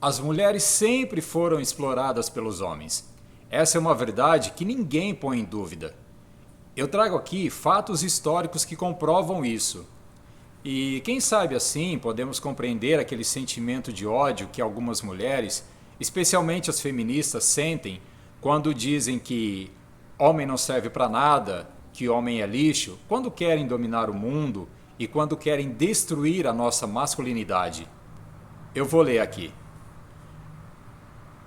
As mulheres sempre foram exploradas pelos homens. Essa é uma verdade que ninguém põe em dúvida. Eu trago aqui fatos históricos que comprovam isso. E quem sabe assim podemos compreender aquele sentimento de ódio que algumas mulheres, especialmente as feministas, sentem quando dizem que homem não serve para nada, que homem é lixo, quando querem dominar o mundo e quando querem destruir a nossa masculinidade. Eu vou ler aqui.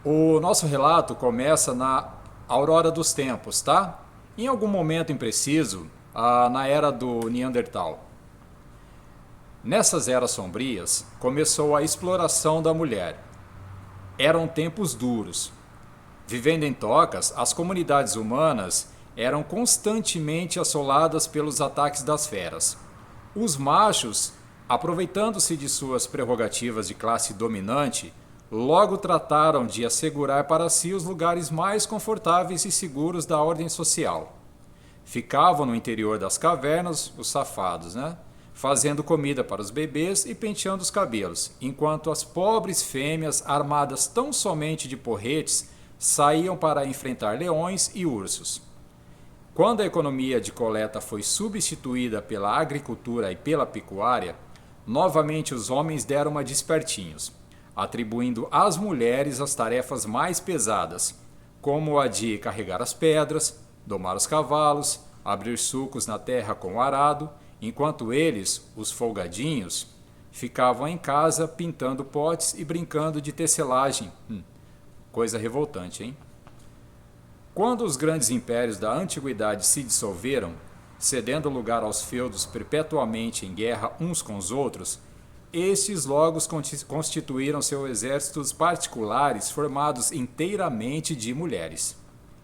O nosso relato começa na aurora dos tempos, tá? Em algum momento impreciso, na era do Neandertal. Nessas eras sombrias, começou a exploração da mulher. Eram tempos duros. Vivendo em tocas, as comunidades humanas eram constantemente assoladas pelos ataques das feras. Os machos, aproveitando-se de suas prerrogativas de classe dominante, logo trataram de assegurar para si os lugares mais confortáveis e seguros da ordem social. Ficavam no interior das cavernas, os safados, fazendo comida para os bebês e penteando os cabelos, enquanto as pobres fêmeas, armadas tão somente de porretes, saíam para enfrentar leões e ursos. Quando a economia de coleta foi substituída pela agricultura e pela pecuária, novamente os homens deram uma de espertinhos, atribuindo às mulheres as tarefas mais pesadas, como a de carregar as pedras, domar os cavalos, abrir sulcos na terra com o arado, enquanto eles, os folgadinhos, ficavam em casa pintando potes e brincando de tecelagem. Coisa revoltante, hein? Quando os grandes impérios da antiguidade se dissolveram, cedendo lugar aos feudos perpetuamente em guerra uns com os outros, estes logo constituíram seus exércitos particulares formados inteiramente de mulheres,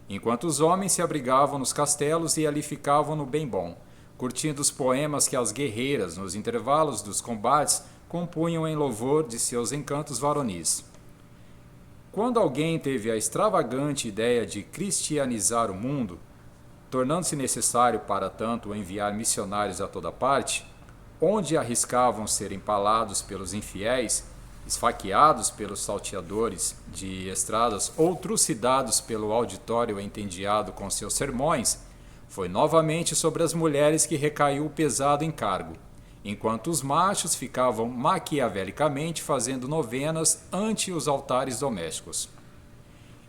enquanto os homens se abrigavam nos castelos e ali ficavam no bem bom, curtindo os poemas que as guerreiras, nos intervalos dos combates, compunham em louvor de seus encantos varonis. Quando alguém teve a extravagante ideia de cristianizar o mundo, tornando-se necessário para tanto enviar missionários a toda parte, onde arriscavam ser empalados pelos infiéis, esfaqueados pelos salteadores de estradas ou trucidados pelo auditório entendiado com seus sermões, foi novamente sobre as mulheres que recaiu o pesado encargo, enquanto os machos ficavam maquiavelicamente fazendo novenas ante os altares domésticos.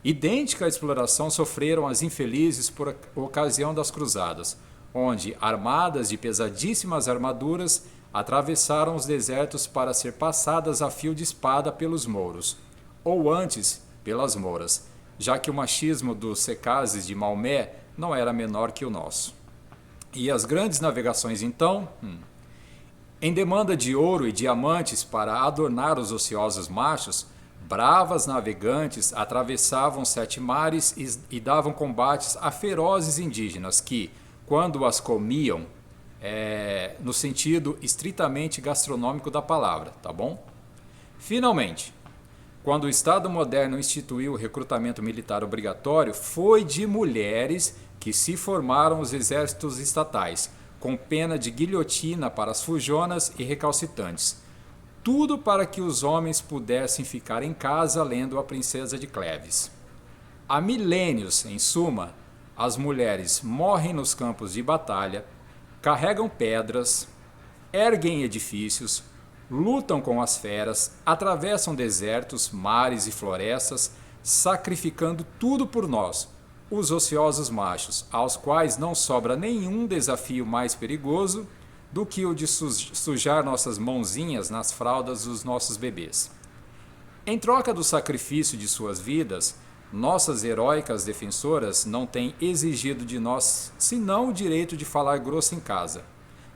Idêntica exploração sofreram as infelizes por ocasião das cruzadas, onde, armadas de pesadíssimas armaduras, atravessaram os desertos para ser passadas a fio de espada pelos mouros, ou antes, pelas mouras, já que o machismo dos secazes de Maomé não era menor que o nosso. E as grandes navegações, então, em demanda de ouro e diamantes para adornar os ociosos machos, bravas navegantes atravessavam 7 mares e davam combates a ferozes indígenas que, quando as comiam, no sentido estritamente gastronômico da palavra, tá bom? Finalmente, quando o Estado moderno instituiu o recrutamento militar obrigatório, foi de mulheres que se formaram os exércitos estatais, com pena de guilhotina para as fujonas e recalcitrantes. Tudo para que os homens pudessem ficar em casa lendo A Princesa de Cleves. Há milênios, em suma, as mulheres morrem nos campos de batalha, carregam pedras, erguem edifícios, lutam com as feras, atravessam desertos, mares e florestas, sacrificando tudo por nós, os ociosos machos, aos quais não sobra nenhum desafio mais perigoso do que o de sujar nossas mãozinhas nas fraldas dos nossos bebês. Em troca do sacrifício de suas vidas, nossas heróicas defensoras não têm exigido de nós senão o direito de falar grosso em casa,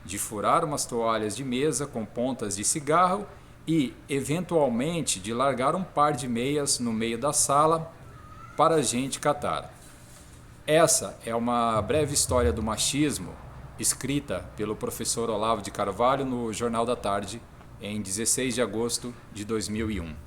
de furar umas toalhas de mesa com pontas de cigarro e, eventualmente, de largar um par de meias no meio da sala para a gente catar. Essa é uma breve história do machismo, escrita pelo professor Olavo de Carvalho no Jornal da Tarde, em 16 de agosto de 2001.